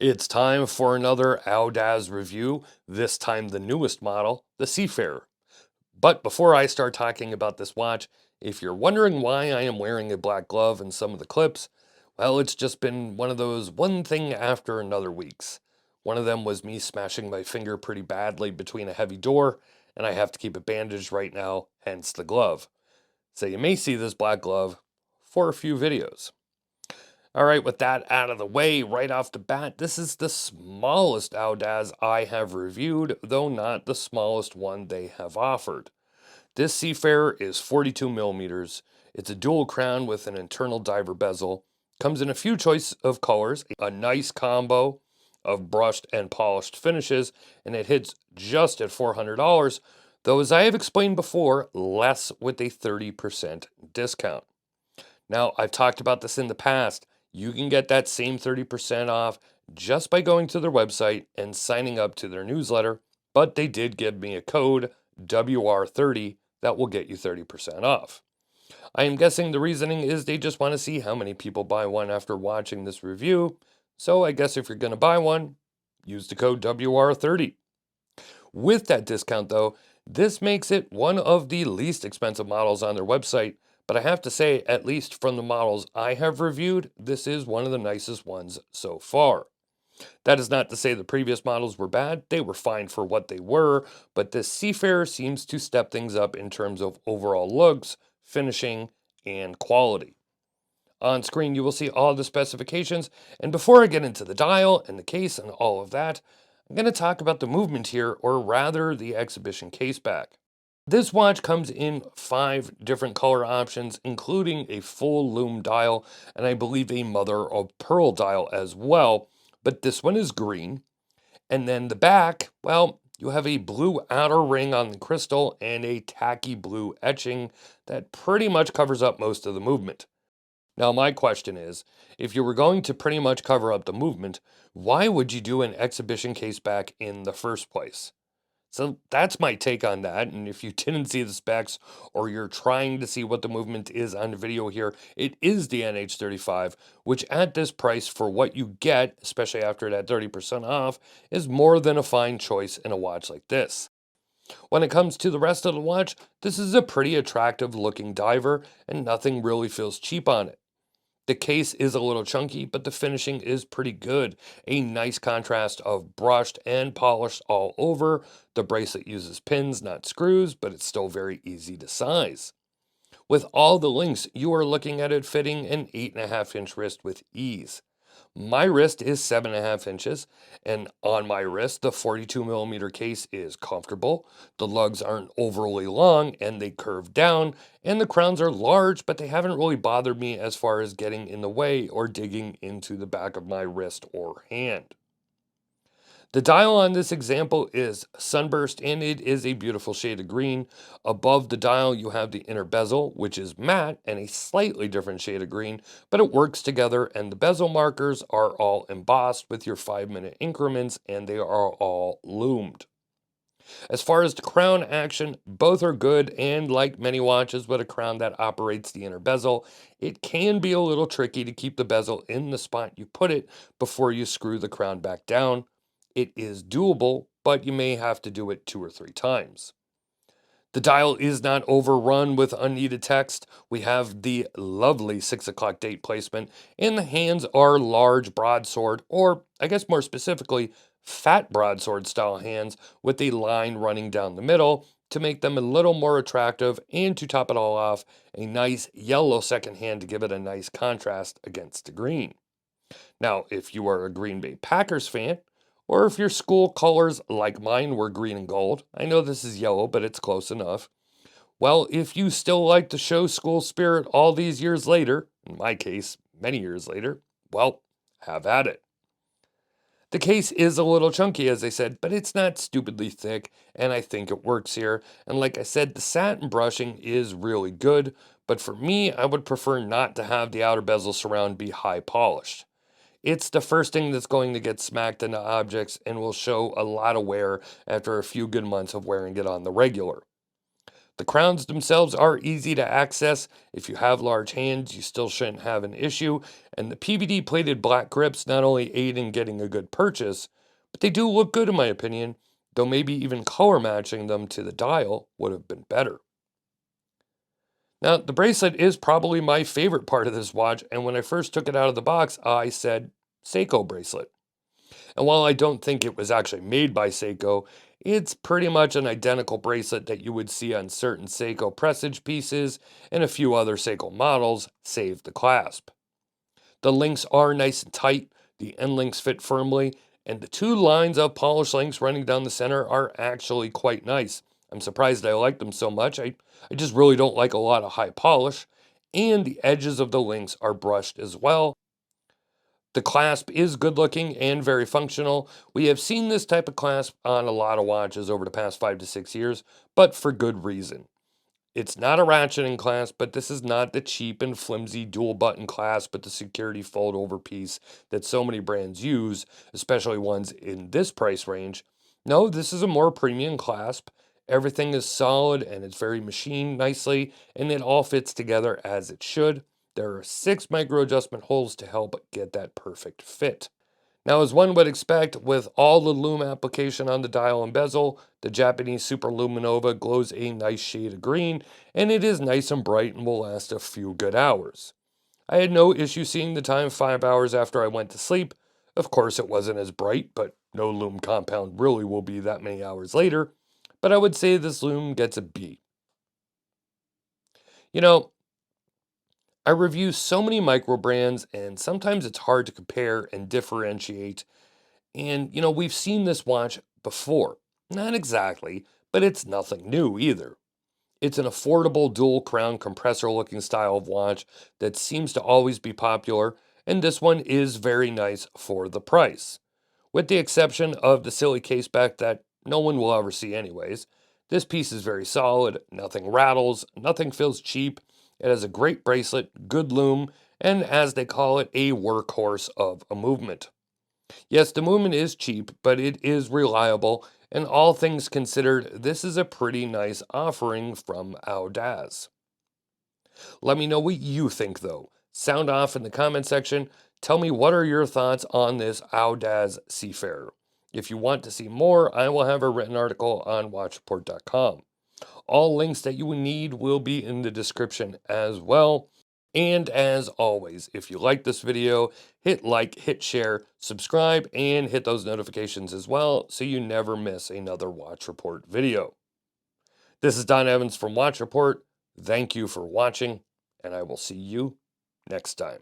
It's time for another Audaz review, this time the newest model, the Seafarer. But before I start talking about this watch, if you're wondering why I am wearing a black glove in some of the clips, well, it's just been one of those one thing after another weeks. One of them was me smashing my finger pretty badly between a heavy door, and I have to keep it bandaged right now, hence the glove. So you may see this black glove for a few videos. All right, with that out of the way, right off the bat, this is the smallest Audaz I have reviewed, though not the smallest one they have offered. This Seafarer is 42 millimeters. It's a dual crown with an internal diver bezel. Comes in a few choice of colors, a nice combo of brushed and polished finishes, and it hits just at $400, though as I have explained before, less with a 30% discount. Now, I've talked about this in the past. You can get that same 30% off just by going to their website and signing up to their newsletter, but they did give me a code, WR30, that will get you 30% off. I am guessing the reasoning is they just want to see how many people buy one after watching this review, so I guess if you're going to buy one, use the code WR30. With that discount though, this makes it one of the least expensive models on their website, but I have to say, at least from the models I have reviewed, this is one of the nicest ones so far. That is not to say the previous models were bad, they were fine for what they were, but this Seafarer seems to step things up in terms of overall looks, finishing, and quality. On screen you will see all the specifications, and before I get into the dial and the case and all of that, I'm going to talk about the movement here, or rather the exhibition case back. This watch comes in 5 different color options, including a full lume dial, and I believe a mother of pearl dial as well, but this one is green. And then the back, well, you have a blue outer ring on the crystal and a tacky blue etching that pretty much covers up most of the movement. Now, my question is, if you were going to pretty much cover up the movement, why would you do an exhibition case back in the first place? So that's my take on that. And if you didn't see the specs or you're trying to see what the movement is on the video here, it is the NH35, which at this price for what you get, especially after that 30% off, is more than a fine choice in a watch like this. When it comes to the rest of the watch, this is a pretty attractive looking diver and nothing really feels cheap on it. The case is a little chunky, but the finishing is pretty good. A nice contrast of brushed and polished all over. The bracelet uses pins, not screws, but it's still very easy to size. With all the links, you are looking at it fitting an 8.5-inch wrist with ease. My wrist is 7.5 inches, and on my wrist, the 42 millimeter case is comfortable. The lugs aren't overly long and they curve down, and the crowns are large, but they haven't really bothered me as far as getting in the way or digging into the back of my wrist or hand. The dial on this example is sunburst and it is a beautiful shade of green. Above the dial you have the inner bezel, which is matte and a slightly different shade of green, but it works together, and the bezel markers are all embossed with your 5-minute increments and they are all lumed. As far as the crown action, both are good, and like many watches with a crown that operates the inner bezel, it can be a little tricky to keep the bezel in the spot you put it before you screw the crown back down. It is doable, but you may have to do it 2 or 3 times. The dial is not overrun with unneeded text. We have the lovely 6 o'clock date placement, and the hands are large broadsword, or I guess more specifically, fat broadsword style hands with a line running down the middle to make them a little more attractive, and to top it all off, a nice yellow second hand to give it a nice contrast against the green. Now, if you are a Green Bay Packers fan, or if your school colors, like mine, were green and gold, I know this is yellow, but it's close enough. Well, if you still like to show school spirit all these years later, in my case, many years later, well, have at it. The case is a little chunky, as I said, but it's not stupidly thick, and I think it works here. And like I said, the satin brushing is really good, but for me, I would prefer not to have the outer bezel surround be high polished. It's the first thing that's going to get smacked into objects and will show a lot of wear after a few good months of wearing it on the regular. The crowns themselves are easy to access. If you have large hands, you still shouldn't have an issue. And the PVD plated black grips not only aid in getting a good purchase, but they do look good in my opinion, though maybe even color matching them to the dial would have been better. Now, the bracelet is probably my favorite part of this watch, and when I first took it out of the box, I said Seiko bracelet. And while I don't think it was actually made by Seiko, it's pretty much an identical bracelet that you would see on certain Seiko presage pieces and a few other Seiko models, save the clasp. The links are nice and tight, the end links fit firmly, and the two lines of polished links running down the center are actually quite nice. I'm surprised I like them so much. I just really don't like a lot of high polish, and the edges of the links are brushed as well. The clasp is good looking and very functional. We have seen this type of clasp on a lot of watches over the past 5 to 6 years, but for good reason. It's not a ratcheting clasp, but this is not the cheap and flimsy dual button clasp with the security fold over piece that so many brands use, especially ones in this price range. No, this is a more premium clasp. Everything is solid and it's very machined nicely, and it all fits together as it should. There are 6 micro adjustment holes to help get that perfect fit. Now, as one would expect, with all the lume application on the dial and bezel, the Japanese Super Luminova glows a nice shade of green, and it is nice and bright and will last a few good hours. I had no issue seeing the time 5 hours after I went to sleep. Of course, it wasn't as bright, but no lume compound really will be that many hours later. But I would say this lume gets a B. You know, I review so many micro brands, and sometimes it's hard to compare and differentiate. And, we've seen this watch before. Not exactly, but it's nothing new either. It's an affordable dual crown compressor looking style of watch that seems to always be popular, and this one is very nice for the price. With the exception of the silly case back that no one will ever see anyways, this piece is very solid, nothing rattles, nothing feels cheap. It has a great bracelet, good lume, and as they call it, a workhorse of a movement. Yes, the movement is cheap, but it is reliable, and all things considered, this is a pretty nice offering from Audaz. Let me know what you think, though. Sound off in the comment section. Tell me what are your thoughts on this Audaz Seafarer. If you want to see more, I will have a written article on watchreport.com. All links that you need will be in the description as well. And as always, if you like this video, hit like, hit share, subscribe, and hit those notifications as well so you never miss another Watch Report video. This is Don Evans from Watch Report. Thank you for watching, and I will see you next time.